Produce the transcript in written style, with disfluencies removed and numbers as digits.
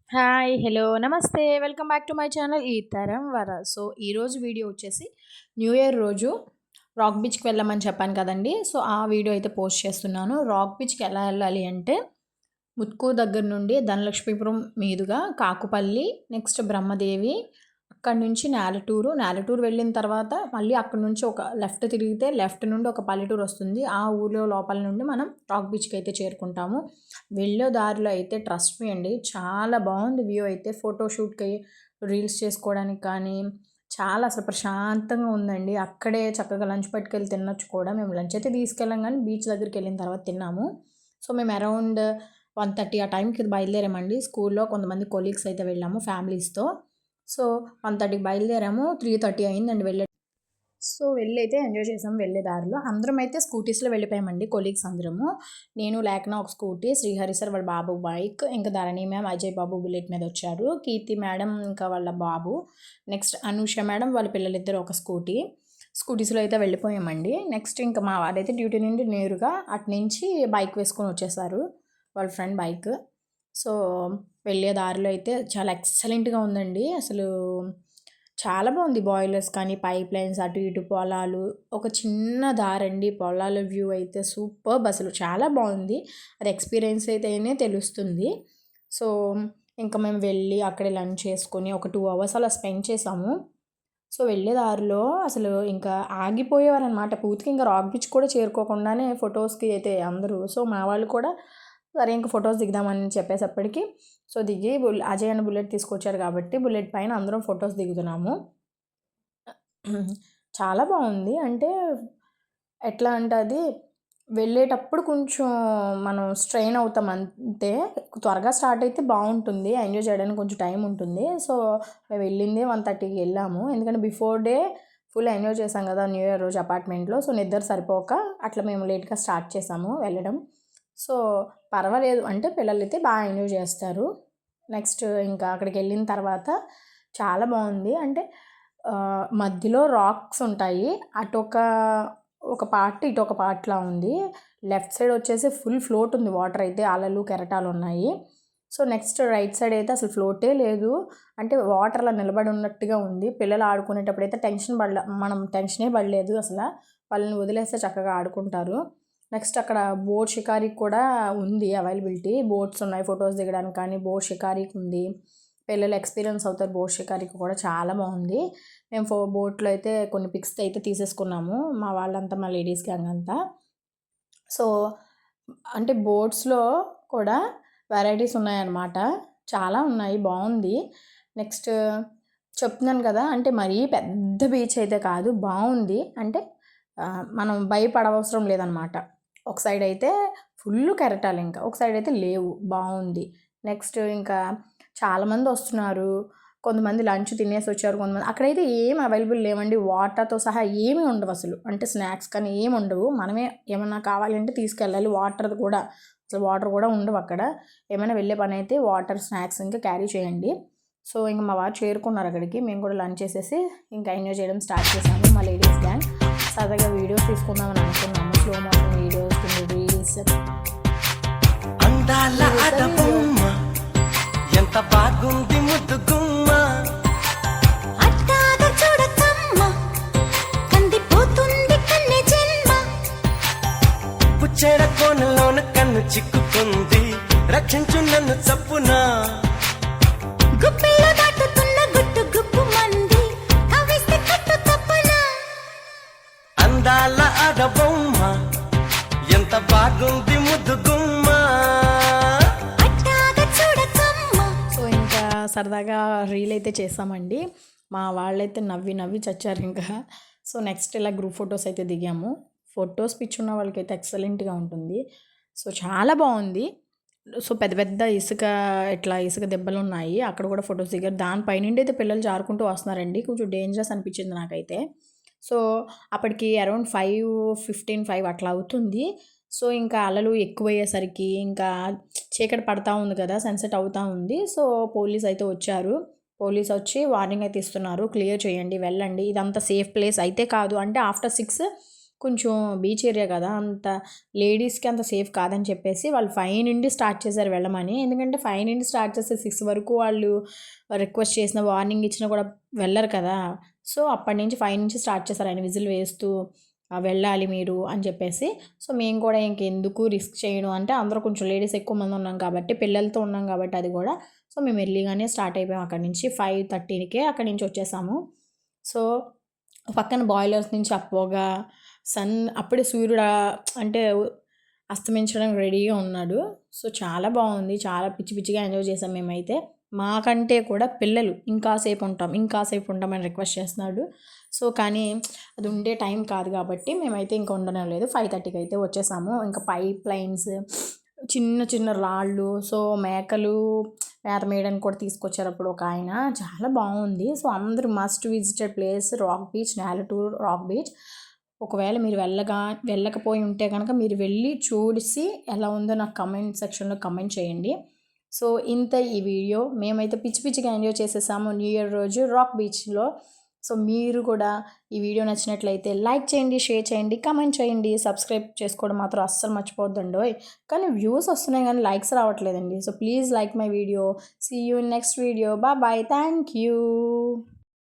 Hi! Hello! నమస్తే. Welcome back to my channel ఈ తరం వర. సో, ఈరోజు వీడియో వచ్చేసి న్యూ ఇయర్ రోజు రాక్ బీచ్‌కి వెళ్ళమని చెప్పాను కదండీ! సో, ఆ వీడియో అయితే పోస్ట్ చేస్తున్నాను. రాక్ బీచ్‌కి ఎలా వెళ్ళాలి అంటే, ముత్కూరు దగ్గర నుండి ధనలక్ష్మీపురం మీదుగా కాకుపల్లి, నెక్స్ట్ బ్రహ్మదేవి, అక్కడి నుంచి నేలటూరు. నేలటూరు వెళ్ళిన తర్వాత మళ్ళీ అక్కడి నుంచి ఒక లెఫ్ట్ తిరిగితే లెఫ్ట్ నుండి ఒక పల్లెటూరు వస్తుంది. ఆ ఊర్లో లోపల నుండి మనం రాక్ బీచ్‌కి అయితే చేరుకుంటాము. వెళ్ళే దారిలో అయితే ట్రస్ట్ మీ అండి చాలా బాగుంది వ్యూ అయితే ఫోటోషూట్‌కి, రీల్స్ చేసుకోవడానికి కానీ చాలా అసలు ప్రశాంతంగా ఉందండి. అక్కడే చక్కగా లంచ్ పట్టుకెళ్ళి తినొచ్చు కూడా. మేము లంచ్ అయితే తీసుకెళ్ళాం కానీ బీచ్ దగ్గరికి వెళ్ళిన తర్వాత తిన్నాము. సో, మేము అరౌండ్ 1:30 ఆ టైంకి బయలుదేరామండి. స్కూల్లో కొంతమంది కొలీగ్స్ అయితే వెళ్ళాము ఫ్యామిలీస్‌తో. సో, 1:30కి బయలుదేరాము. 3:30 అయిందండి సో, వెళ్ళైతే ఎంజాయ్ చేసాం వెళ్ళే దారిలో. అందరమైతే స్కూటీస్‌లో వెళ్ళిపోయామండి కొలీగ్స్ అందరము. నేను, లేఖన ఒక స్కూటీ, శ్రీహరి సార్ వాళ్ళ బాబు బైక్, ఇంకా ధరణి మ్యామ్, అజయ్ బాబు బుల్లెట్ మీద వచ్చారు. కీర్తి మేడం ఇంకా వాళ్ళ బాబు, నెక్స్ట్ అనూష మేడం వాళ్ళ పిల్లలిద్దరూ ఒక స్కూటీ. స్కూటీస్‌లో అయితే వెళ్ళిపోయామండి. నెక్స్ట్ ఇంకా మా వాడైతే డ్యూటీ నుండి నేరుగా అటునుంచి బైక్ వేసుకొని వచ్చేసారు. వాళ్ళ ఫ్రెండ్ బైక్. సో, వెళ్ళే దారిలో అయితే చాలా ఎక్సలెంట్‌గా ఉందండి. అసలు చాలా బాగుంది. బాయిలర్స్ కానీ, పైప్ లైన్స్, అటు ఇటు పొలాలు, ఒక చిన్న దారండి. పొలాల వ్యూ అయితే సూపర్బ్ అసలు చాలా బాగుంది. అది ఎక్స్పీరియన్స్ అయితేనే తెలుస్తుంది. సో, ఇంకా మేము వెళ్ళి అక్కడే లంచ్ చేసుకొని ఒక 2 అవర్స్ అలా స్పెండ్ చేసాము. సో, వెళ్ళే దారిలో అసలు ఇంకా ఆగిపోయేవారనమాట. పూర్తిగా ఇంకా రాక్ బీచ్ కూడా చేరుకోకుండానే ఫొటోస్‌కి అయితే అందరూ. సో, మా వాళ్ళు కూడా సరే ఇంక ఫొటోస్ దిగుదామని చెప్పేసప్పటికి సో, దిగి అజయ్ అన్న బుల్లెట్ తీసుకొచ్చారు కాబట్టి బుల్లెట్ పైన అందరం ఫొటోస్ దిగుతున్నాము. చాలా బాగుంది. అంటే ఎట్లా అంటే అది వెళ్ళేటప్పుడు కొంచెం మనం స్ట్రెయిన్ అవుతాం అంతే. త్వరగా స్టార్ట్ అయితే బాగుంటుంది. ఎంజాయ్ చేయడానికి కొంచెం టైం ఉంటుంది. సో, మేము వెళ్ళింది 1:30కి వెళ్ళాము. ఎందుకంటే బిఫోర్ డే ఫుల్ ఎంజాయ్ చేసాం కదా న్యూ ఇయర్ రోజు అపార్ట్మెంట్లో. సో, నిద్ర సరిపోక అట్లా మేము లేట్‌గా స్టార్ట్ చేసాము వెళ్ళడం. సో, పర్వాలేదు అంటే పిల్లలైతే బాగా ఎంజాయ్ చేస్తారు. నెక్స్ట్ ఇంకా అక్కడికి వెళ్ళిన తర్వాత చాలా బాగుంది. అంటే మధ్యలో రాక్స్ ఉంటాయి. ఒక పార్ట్, ఇటొక పార్ట్‌లా ఉంది. లెఫ్ట్ సైడ్ వచ్చేసి ఫుల్ ఫ్లోట్ ఉంది. వాటర్ అయితే అలలు, కెరటాలు ఉన్నాయి. సో, నెక్స్ట్ రైట్ సైడ్ అయితే అసలు ఫ్లోటే లేదు. అంటే వాటర్‌లో నిలబడి ఉన్నట్టుగా ఉంది. పిల్లలు ఆడుకునేటప్పుడైతే మనం టెన్షనే పడలేదు అసల. వాళ్ళని వదిలేస్తే చక్కగా ఆడుకుంటారు. నెక్స్ట్ అక్కడ బోట్ షికారికి కూడా ఉంది అవైలబిలిటీ. బోట్స్ ఉన్నాయి ఫొటోస్ దిగడానికి కానీ, బోట్ షికారికి ఉంది. పిల్లలు ఎక్స్పీరియన్స్ అవుతారు బోట్ షికారికి కూడా చాలా బాగుంది. మేము బోట్‌లో అయితే కొన్ని పిక్స్ అయితే తీసేసుకున్నాము. మా వాళ్ళంతా మా లేడీస్ గ్యాంగ్ అంతా. సో, అంటే బోట్స్‌లో కూడా వెరైటీస్ ఉన్నాయన్నమాట. చాలా ఉన్నాయి బాగుంది. నెక్స్ట్ చెప్తున్నాను కదా! అంటే మరీ పెద్ద బీచ్ అయితే కాదు బాగుంది. అంటే మనం భయపడవసరం లేదనమాట. ఒక సైడ్ అయితే ఫుల్లు కెరటాలు ఇంకా. ఒక సైడ్ అయితే లేవు. బాగుంది. నెక్స్ట్ ఇంకా చాలామంది వస్తున్నారు. కొంతమంది లంచ్ తినేసి వచ్చారు. కొంతమంది అక్కడైతే ఏమి అవైలబుల్ లేవండి. వాటర్‌తో సహా ఏమీ ఉండవు అసలు. అంటే స్నాక్స్ కానీ ఏమి ఉండవు. మనమే ఏమన్నా కావాలంటే తీసుకెళ్ళాలి. వాటర్ కూడా ఉండవు అక్కడ. ఏమైనా వెళ్ళే పని అయితే వాటర్, స్నాక్స్ ఇంకా క్యారీ చేయండి. సో, ఇంక మా వారు చేరుకున్నారు అక్కడికి. మేము కూడా లంచ్ చేసేసి ఇంకా ఎంజాయ్ చేయడం స్టార్ట్ చేసాము మా లేడీస్ గ్యాంగ్. సరదాగా వీడియోస్ తీసుకుందామని అనుకున్నాము. స్లో మోషన్ వీడియోస్, కొన్ని రీల్స్. అందాల అడబొమ్మ ఎంత బాగుంది ముద్దు గుమ్మ, అట్టాగ చూడకమ్మ కందిపోతుంది కన్నె జన్మ, పుచ్చెడ కోనలోన కన్ను చిక్కుకుంది రక్షించు నన్ను చప్పున, గుప్పిలో దాటుతున్న గుట్టు గుప్పు మంది కవిస్తే కట్టు తప్పన, అందాల అడబొమ్మ ఎంత బాగుంది ముద్దు గుమ్మ. అట్టాగ చూడకమ్మ. సో, ఇంకా సరదాగా రీల్ అయితే చేసామండి. మా వాళ్ళైతే నవ్వి నవ్వి చచ్చారు ఇంకా. సో, నెక్స్ట్ ఇలా గ్రూప్ ఫొటోస్ అయితే దిగాము. ఫొటోస్ పిచ్చున్న వాళ్ళకైతే ఎక్సలెంట్‌గా ఉంటుంది. సో, చాలా బాగుంది. సో, పెద్ద పెద్ద ఇసుక దెబ్బలు ఉన్నాయి. అక్కడ కూడా ఫొటోస్ దిగారు. దానిపైనుండి అయితే పిల్లలు జారుకుంటూ వస్తున్నారండి. కొంచెం డేంజరస్ అనిపించింది నాకైతే. సో, అప్పటికి అరౌండ్ 5:15, 5 అట్లా అవుతుంది. సో, ఇంకా అలలు ఎక్కువయ్యేసరికి ఇంకా చీకటి పడతా ఉంది కదా! సన్సెట్ అవుతా ఉంది. సో, పోలీస్ అయితే వచ్చారు. పోలీస్ వచ్చి వార్నింగ్ అయితే ఇస్తున్నారు. క్లియర్ చేయండి, వెళ్ళండి. ఇదంతా సేఫ్ ప్లేస్ అయితే కాదు. అంటే ఆఫ్టర్ 6 కొంచెం బీచ్ ఏరియా కదా, అంత లేడీస్కి అంత సేఫ్ కాదని చెప్పేసి వాళ్ళు 5 నుండి స్టార్ట్ చేశారు వెళ్ళమని. ఎందుకంటే 5 నుండి స్టార్ట్ చేస్తే 6 వరకు వాళ్ళు రిక్వెస్ట్ చేసిన, వార్నింగ్ ఇచ్చినా కూడా వెళ్ళరు కదా. సో అప్పటి నుంచి 5 నుంచి స్టార్ట్ చేశారు ఆయన విజిల్ వేస్తూ వెళ్ళాలి మీరు అని చెప్పేసి. సో మేము కూడా ఇంకెందుకు రిస్క్ చేయడం అంటే అందరూ కొంచెం లేడీస్ ఎక్కువ మంది ఉన్నాం కాబట్టి, పిల్లలతో ఉన్నాం కాబట్టి అది కూడా. సో మేము ఎర్లీగానే స్టార్ట్ అయిపోయాం అక్కడి నుంచి. 5:30కే అక్కడి నుంచి వచ్చేసాము. సో పక్కన బాయిలర్స్ నుంచి ఆ పొగ, అప్పుడే సూర్యుడు అంటే అస్తమించడం రెడీగా ఉన్నాడు. సో చాలా బాగుంది, చాలా పిచ్చి పిచ్చిగా ఎంజాయ్ చేసాం మేమైతే. మాకంటే కూడా పిల్లలు ఇంకాసేపు ఉంటాం అని రిక్వెస్ట్ చేస్తున్నాడు. సో కానీ అది ఉండే టైం కాదు కాబట్టి మేమైతే ఇంకా ఉండడం లేదు. 5:30కి అయితే వచ్చేసాము. ఇంకా పైప్ లైన్స్, చిన్న చిన్న రాళ్ళు, సో మేకలు మేత మేయడానికి కూడా తీసుకొచ్చారు అప్పుడు ఒక ఆయన. చాలా బాగుంది. సో అందరూ must visited place rock beach, Nelatur rock beach. ఒకవేళ మీరు వెళ్ళకపోయి ఉంటే కనుక మీరు వెళ్ళి చూసి ఎలా ఉందో నాకు కమెంట్ సెక్షన్లో కమెంట్ చేయండి. సో ఇంత ఈ వీడియో. మేమైతే పిచ్చి పిచ్చిగా ఎంజాయ్ చేసేసాము న్యూ ఇయర్ రోజు రాక్ బీచ్లో. సో మీరు కూడా ఈ వీడియో నచ్చినట్లయితే లైక్ చేయండి, షేర్ చేయండి, కమెంట్ చేయండి, సబ్స్క్రైబ్ చేసుకోవడం మాత్రం అస్సలు మర్చిపోద్దండి. కానీ వ్యూస్ వస్తున్నాయి కానీ లైక్స్ రావట్లేదండి. So please like my video. See you in next video. Bye. Thank you.